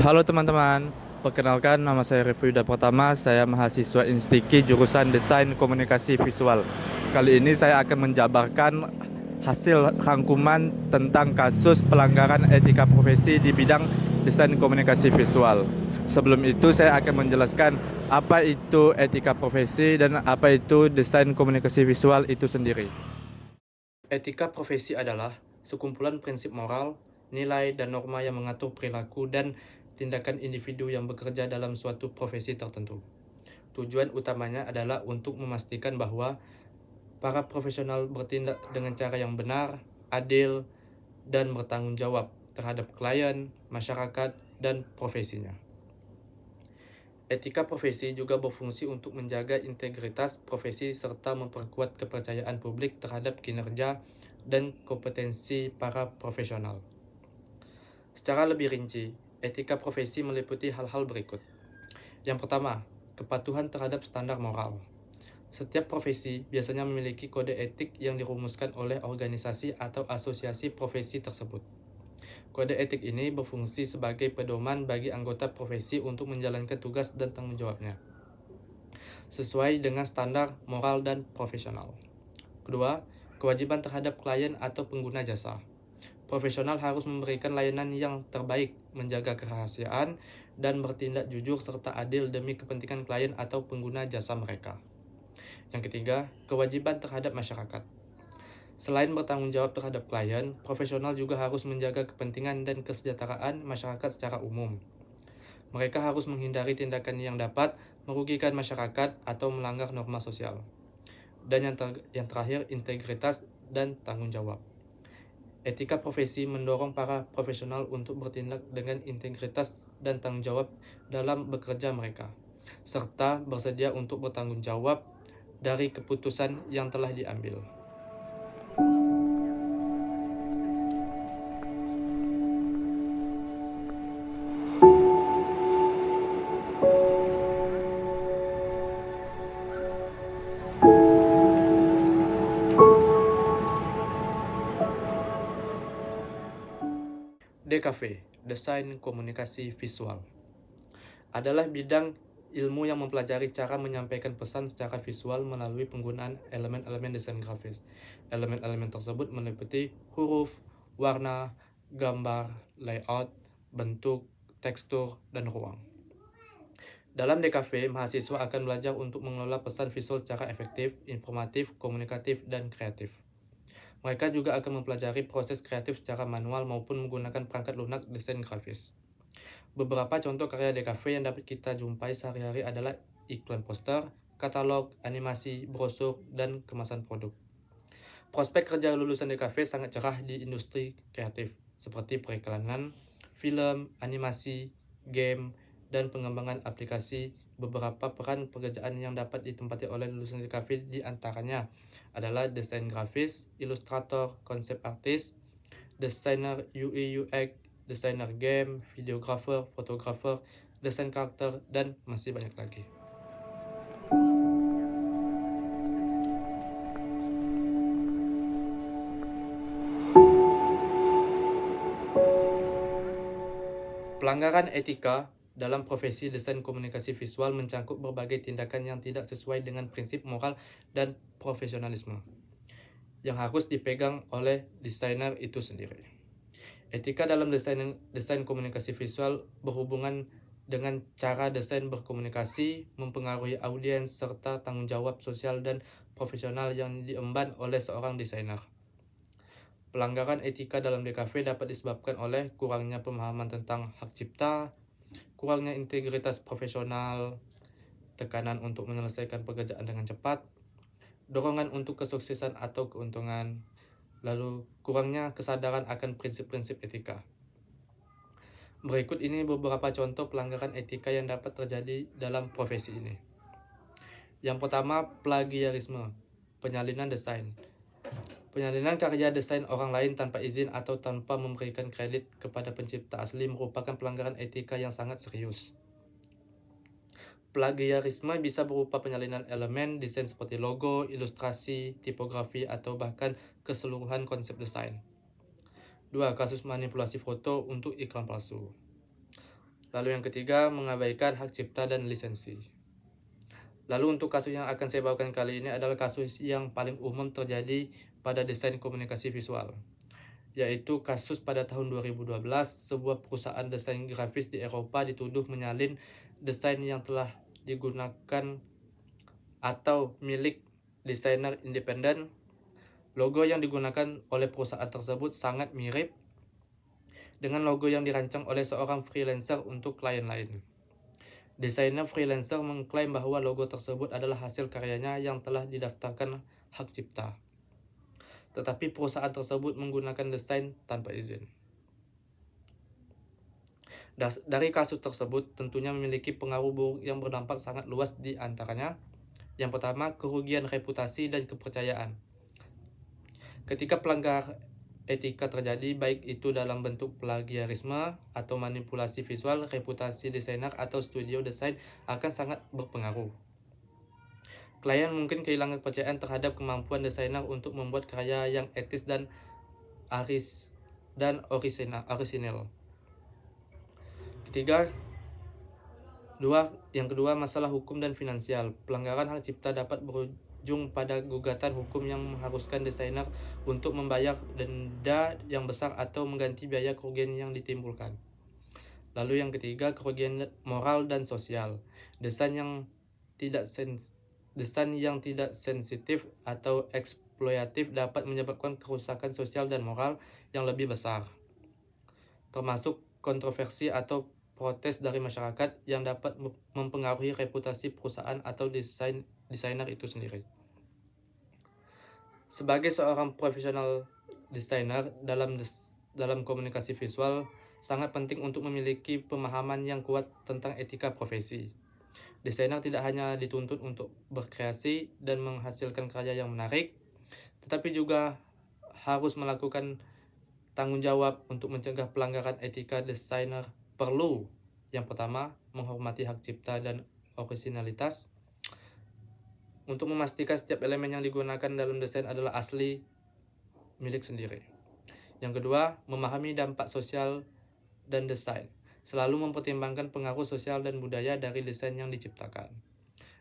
Halo teman-teman, perkenalkan nama saya Review Pertama, saya mahasiswa Instiki jurusan Desain Komunikasi Visual. Kali ini saya akan menjabarkan hasil rangkuman tentang kasus pelanggaran etika profesi di bidang desain komunikasi visual. Sebelum itu saya akan menjelaskan apa itu etika profesi dan apa itu desain komunikasi visual itu sendiri. Etika profesi adalah sekumpulan prinsip moral, nilai, dan norma yang mengatur perilaku dan tindakan individu yang bekerja dalam suatu profesi tertentu. Tujuan utamanya adalah untuk memastikan bahwa para profesional bertindak dengan cara yang benar, adil, dan bertanggung jawab terhadap klien, masyarakat, dan profesinya. Etika profesi juga berfungsi untuk menjaga integritas profesi serta memperkuat kepercayaan publik terhadap kinerja dan kompetensi para profesional. Secara lebih rinci, etika profesi meliputi hal-hal berikut. Yang pertama, kepatuhan terhadap standar moral. Setiap profesi biasanya memiliki kode etik yang dirumuskan oleh organisasi atau asosiasi profesi tersebut. Kode etik ini berfungsi sebagai pedoman bagi anggota profesi untuk menjalankan tugas dan tanggung jawabnya, sesuai dengan standar moral dan profesional. Kedua, kewajiban terhadap klien atau pengguna jasa. Profesional harus memberikan layanan yang terbaik, menjaga kerahasiaan, dan bertindak jujur serta adil demi kepentingan klien atau pengguna jasa mereka. Yang ketiga, kewajiban terhadap masyarakat. Selain bertanggung jawab terhadap klien, profesional juga harus menjaga kepentingan dan kesejahteraan masyarakat secara umum. Mereka harus menghindari tindakan yang dapat merugikan masyarakat atau melanggar norma sosial. Dan yang terakhir, integritas dan tanggung jawab. Etika profesi mendorong para profesional untuk bertindak dengan integritas dan tanggung jawab dalam bekerja mereka, serta bersedia untuk bertanggung jawab dari keputusan yang telah diambil. DKV, Desain Komunikasi Visual, adalah bidang ilmu yang mempelajari cara menyampaikan pesan secara visual melalui penggunaan elemen-elemen desain grafis. Elemen-elemen tersebut meliputi huruf, warna, gambar, layout, bentuk, tekstur, dan ruang. Dalam DKV, mahasiswa akan belajar untuk mengelola pesan visual secara efektif, informatif, komunikatif, dan kreatif. Mereka juga akan mempelajari proses kreatif secara manual maupun menggunakan perangkat lunak desain grafis. Beberapa contoh karya DKV yang dapat kita jumpai sehari-hari adalah iklan poster, katalog, animasi, brosur, dan kemasan produk. Prospek kerja lulusan DKV sangat cerah di industri kreatif, seperti periklanan, film, animasi, game, dan pengembangan aplikasi. Beberapa peran pekerjaan yang dapat ditempati oleh lulusan DKV di antaranya adalah desain grafis, ilustrator, konsep artis, desainer UI UX, desainer game, videographer, fotografer, desain karakter, dan masih banyak lagi. Pelanggaran etika dalam profesi desain komunikasi visual mencangkup berbagai tindakan yang tidak sesuai dengan prinsip moral dan profesionalisme yang harus dipegang oleh desainer itu sendiri. Etika dalam desain komunikasi visual berhubungan dengan cara desain berkomunikasi, mempengaruhi audiens, serta tanggung jawab sosial dan profesional yang diemban oleh seorang desainer. Pelanggaran etika dalam DKV dapat disebabkan oleh kurangnya pemahaman tentang hak cipta, kurangnya integritas profesional, tekanan untuk menyelesaikan pekerjaan dengan cepat, dorongan untuk kesuksesan atau keuntungan, lalu kurangnya kesadaran akan prinsip-prinsip etika. Berikut ini beberapa contoh pelanggaran etika yang dapat terjadi dalam profesi ini. Yang pertama, plagiarisme, penyalinan desain. Penyalinan karya desain orang lain tanpa izin atau tanpa memberikan kredit kepada pencipta asli merupakan pelanggaran etika yang sangat serius. Plagiarisme bisa berupa penyalinan elemen desain seperti logo, ilustrasi, tipografi, atau bahkan keseluruhan konsep desain. 2. Kasus manipulasi foto untuk iklan palsu. Lalu yang ketiga, mengabaikan hak cipta dan lisensi. Lalu untuk kasus yang akan saya bawakan kali ini adalah kasus yang paling umum terjadi pada desain komunikasi visual, yaitu kasus pada tahun 2012, sebuah perusahaan desain grafis di Eropa dituduh menyalin desain yang telah digunakan atau milik desainer independen. Logo yang digunakan oleh perusahaan tersebut sangat mirip dengan logo yang dirancang oleh seorang freelancer untuk klien lain. Desainer freelancer mengklaim bahwa logo tersebut adalah hasil karyanya yang telah didaftarkan hak cipta, tetapi perusahaan tersebut menggunakan desain tanpa izin. Dari kasus tersebut tentunya memiliki pengaruh buruk yang berdampak sangat luas, di antaranya yang pertama, kerugian reputasi dan kepercayaan. Ketika pelanggaran etika terjadi, baik itu dalam bentuk plagiarisme atau manipulasi visual, reputasi desainer atau studio desain akan sangat berpengaruh. Klien mungkin kehilangan kepercayaan terhadap kemampuan desainer untuk membuat karya yang etis dan orisinil. Yang kedua, masalah hukum dan finansial. Pelanggaran hak cipta dapat berujung pada gugatan hukum yang mengharuskan desainer untuk membayar denda yang besar atau mengganti biaya kerugian yang ditimbulkan. Lalu yang ketiga, kerugian moral dan sosial. Desain yang tidak sensitif atau eksploitatif dapat menyebabkan kerusakan sosial dan moral yang lebih besar, termasuk kontroversi atau protes dari masyarakat yang dapat mempengaruhi reputasi perusahaan atau desainer itu sendiri. Sebagai seorang profesional desainer dalam komunikasi visual, sangat penting untuk memiliki pemahaman yang kuat tentang etika profesi. Desainer tidak hanya dituntut untuk berkreasi dan menghasilkan karya yang menarik, tetapi juga harus melakukan tanggung jawab untuk mencegah pelanggaran etika. Desainer perlu, yang pertama, menghormati hak cipta dan orisinalitas, untuk memastikan setiap elemen yang digunakan dalam desain adalah asli milik sendiri. Yang kedua, memahami dampak sosial dan desain, selalu mempertimbangkan pengaruh sosial dan budaya dari desain yang diciptakan.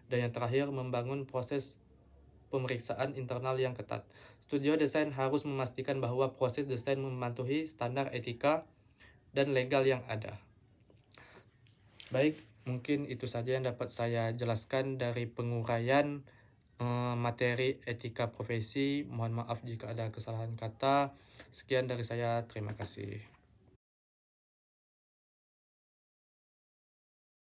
Dan yang terakhir, membangun proses pemeriksaan internal yang ketat. Studio desain harus memastikan bahwa proses desain mematuhi standar etika dan legal yang ada. Baik, mungkin itu saja yang dapat saya jelaskan dari penguraian materi etika profesi. Mohon maaf jika ada kesalahan kata. Sekian dari saya, terima kasih.